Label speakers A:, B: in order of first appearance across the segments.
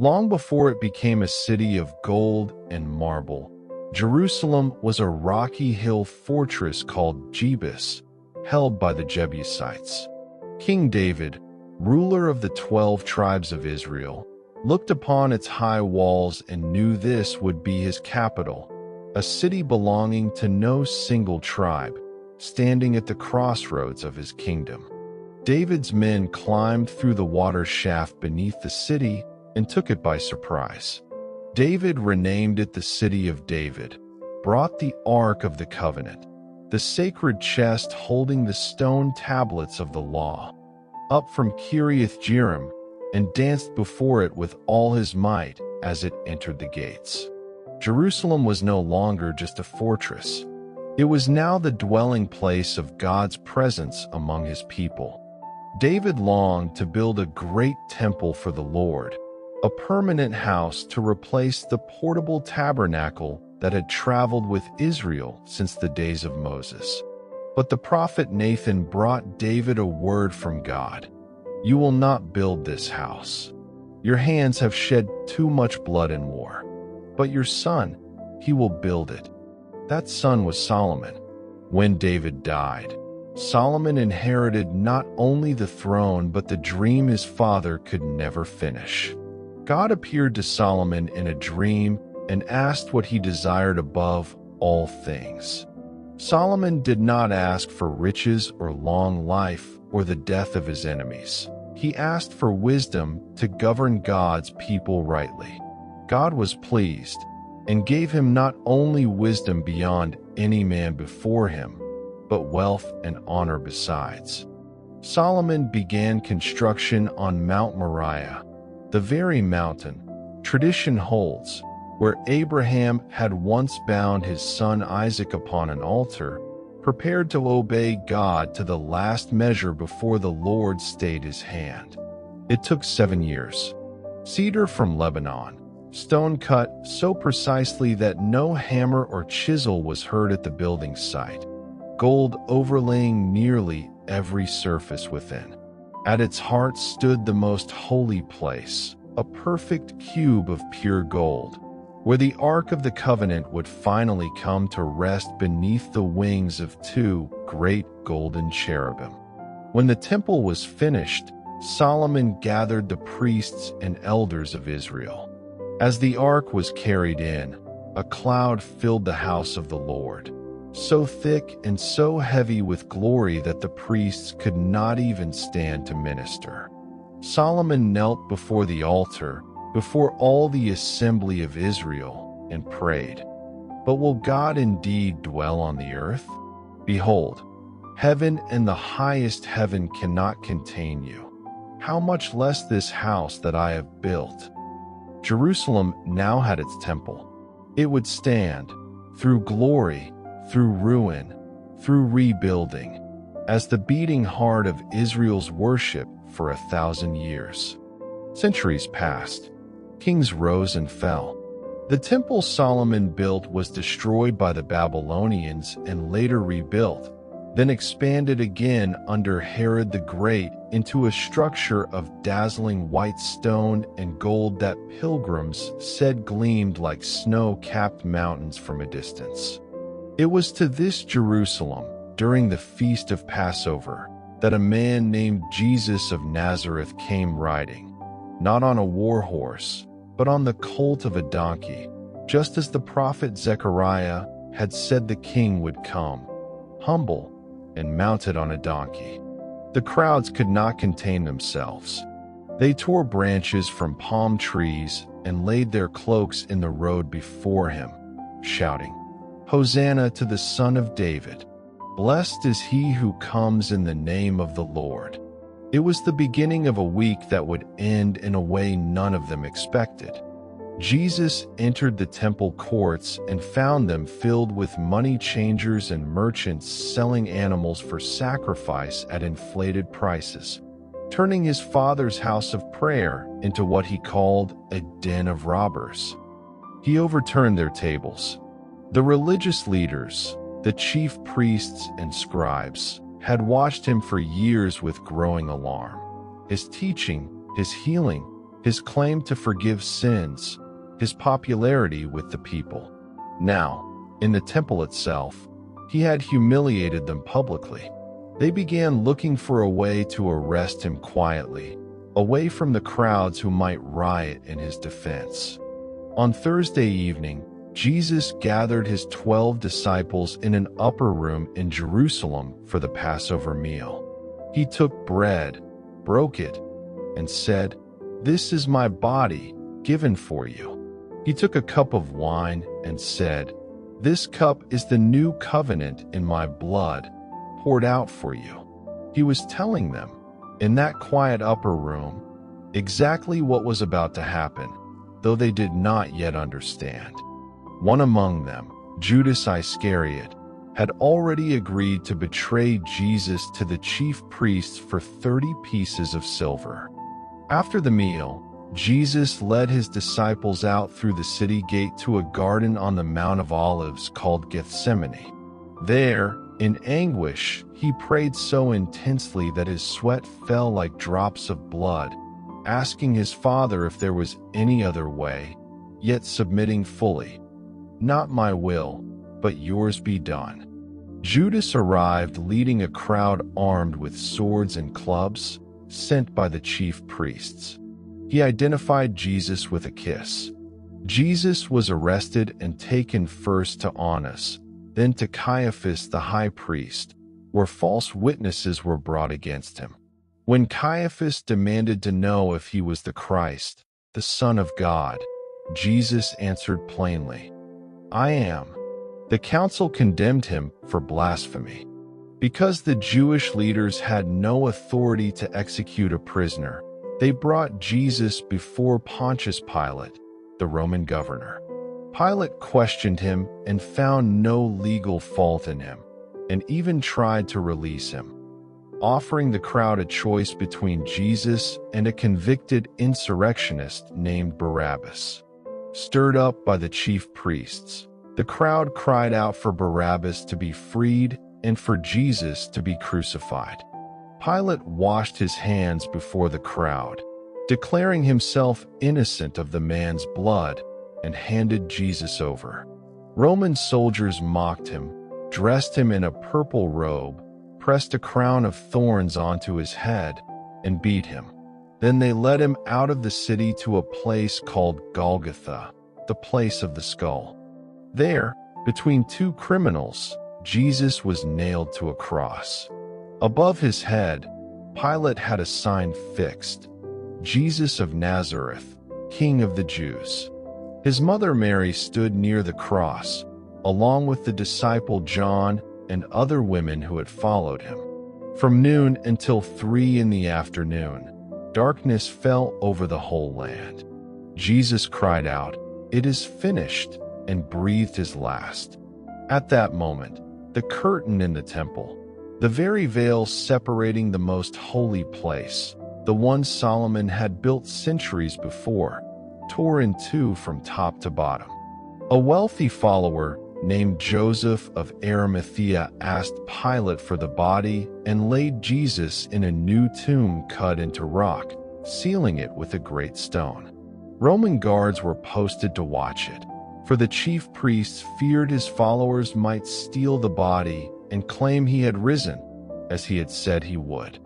A: Long before it became a city of gold and marble, Jerusalem was a rocky hill fortress called Jebus, held by the Jebusites. King David, ruler of the 12 tribes of Israel, looked upon its high walls and knew this would be his capital, a city belonging to no single tribe, standing at the crossroads of his kingdom. David's men climbed through the water shaft beneath the city and took it by surprise. David renamed it the City of David, brought the Ark of the Covenant, the sacred chest holding the stone tablets of the law, up from Kiriath Jearim, and danced before it with all his might as it entered the gates. Jerusalem was no longer just a fortress. It was now the dwelling place of God's presence among his people. David longed to build a great temple for the Lord, a permanent house to replace the portable tabernacle that had traveled with Israel since the days of Moses. But the prophet Nathan brought David a word from God. "You will not build this house. Your hands have shed too much blood in war. But your son, he will build it." That son was Solomon. When David died, Solomon inherited not only the throne but the dream his father could never finish. God appeared to Solomon in a dream and asked what he desired above all things. Solomon did not ask for riches or long life or the death of his enemies. He asked for wisdom to govern God's people rightly. God was pleased and gave him not only wisdom beyond any man before him, but wealth and honor besides. Solomon began construction on Mount Moriah, the very mountain, tradition holds, where Abraham had once bound his son Isaac upon an altar, prepared to obey God to the last measure before the Lord stayed his hand. It took 7 years. Cedar from Lebanon, stone cut so precisely that no hammer or chisel was heard at the building site, gold overlaying nearly every surface within. At its heart stood the most holy place, a perfect cube of pure gold, where the Ark of the Covenant would finally come to rest beneath the wings of 2 great golden cherubim. When the temple was finished, Solomon gathered the priests and elders of Israel. As the ark was carried in, a cloud filled the house of the Lord, so thick and so heavy with glory that the priests could not even stand to minister. Solomon knelt before the altar, before all the assembly of Israel, and prayed, "But will God indeed dwell on the earth? Behold, heaven and the highest heaven cannot contain you. How much less this house that I have built?" Jerusalem now had its temple. It would stand, through glory, through ruin, through rebuilding, as the beating heart of Israel's worship for 1,000 years. Centuries passed. Kings rose and fell. The temple Solomon built was destroyed by the Babylonians and later rebuilt, then expanded again under Herod the Great into a structure of dazzling white stone and gold that pilgrims said gleamed like snow-capped mountains from a distance. It was to this Jerusalem, during the Feast of Passover, that a man named Jesus of Nazareth came riding, not on a war horse, but on the colt of a donkey, just as the prophet Zechariah had said the king would come, humble and mounted on a donkey. The crowds could not contain themselves. They tore branches from palm trees and laid their cloaks in the road before him, shouting, "Hosanna to the Son of David! Blessed is he who comes in the name of the Lord." It was the beginning of a week that would end in a way none of them expected. Jesus entered the temple courts and found them filled with money changers and merchants selling animals for sacrifice at inflated prices, turning his Father's house of prayer into what he called a den of robbers. He overturned their tables. The religious leaders, the chief priests and scribes, had watched him for years with growing alarm. His teaching, his healing, his claim to forgive sins, his popularity with the people. Now, in the temple itself, he had humiliated them publicly. They began looking for a way to arrest him quietly, away from the crowds who might riot in his defense. On Thursday evening, Jesus gathered his 12 disciples in an upper room in Jerusalem for the Passover meal. He took bread, broke it, and said, "This is my body, given for you." He took a cup of wine and said, "This cup is the new covenant in my blood, poured out for you." He was telling them, in that quiet upper room, exactly what was about to happen, though they did not yet understand. One among them, Judas Iscariot, had already agreed to betray Jesus to the chief priests for 30 pieces of silver. After the meal, Jesus led his disciples out through the city gate to a garden on the Mount of Olives called Gethsemane. There, in anguish, he prayed so intensely that his sweat fell like drops of blood, asking his Father if there was any other way, yet submitting fully. "Not my will, but yours be done." Judas arrived leading a crowd armed with swords and clubs, sent by the chief priests. He identified Jesus with a kiss. Jesus was arrested and taken first to Annas, then to Caiaphas the high priest, where false witnesses were brought against him. When Caiaphas demanded to know if he was the Christ, the Son of God, Jesus answered plainly, "I am." The council condemned him for blasphemy. Because the Jewish leaders had no authority to execute a prisoner, they brought Jesus before Pontius Pilate, the Roman governor. Pilate questioned him and found no legal fault in him, and even tried to release him, offering the crowd a choice between Jesus and a convicted insurrectionist named Barabbas. Stirred up by the chief priests, the crowd cried out for Barabbas to be freed and for Jesus to be crucified. Pilate washed his hands before the crowd, declaring himself innocent of the man's blood, and handed Jesus over. Roman soldiers mocked him, dressed him in a purple robe, pressed a crown of thorns onto his head, and beat him. Then they led him out of the city to a place called Golgotha, the place of the skull. There, between two criminals, Jesus was nailed to a cross. Above his head, Pilate had a sign fixed, "Jesus of Nazareth, King of the Jews." His mother Mary stood near the cross, along with the disciple John and other women who had followed him. From noon until 3 in the afternoon, darkness fell over the whole land. Jesus cried out, "It is finished," and breathed his last. At that moment, the curtain in the temple, the very veil separating the most holy place, the one Solomon had built centuries before, tore in two from top to bottom. A wealthy follower named Joseph of Arimathea asked Pilate for the body and laid Jesus in a new tomb cut into rock, sealing it with a great stone. Roman guards were posted to watch it, for the chief priests feared his followers might steal the body and claim he had risen, as he had said he would.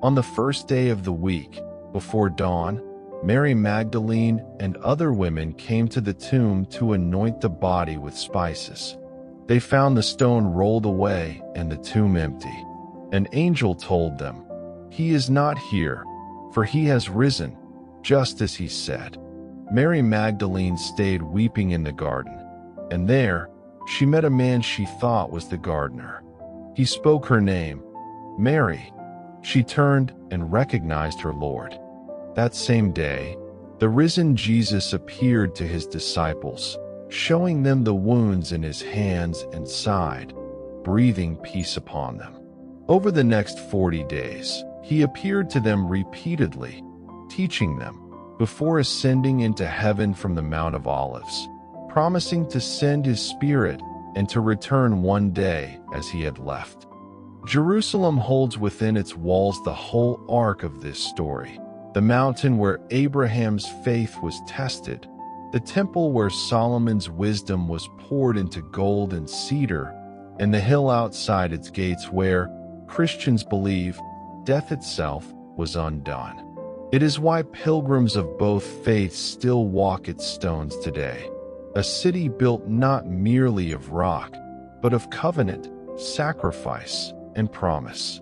A: On the first day of the week, before dawn, Mary Magdalene and other women came to the tomb to anoint the body with spices. They found the stone rolled away and the tomb empty. An angel told them, "He is not here, for he has risen, just as he said." Mary Magdalene stayed weeping in the garden, and there she met a man she thought was the gardener. He spoke her name, Mary. She turned and recognized her Lord. That same day, the risen Jesus appeared to his disciples, showing them the wounds in his hands and side, breathing peace upon them. Over the next 40 days, he appeared to them repeatedly, teaching them, before ascending into heaven from the Mount of Olives, promising to send his Spirit and to return one day as he had left. Jerusalem holds within its walls the whole arc of this story. the mountain where Abraham's faith was tested, the temple where Solomon's wisdom was poured into gold and cedar, and the hill outside its gates where, Christians believe, death itself was undone. It is why pilgrims of both faiths still walk its stones today. A city built not merely of rock, but of covenant, sacrifice, and promise.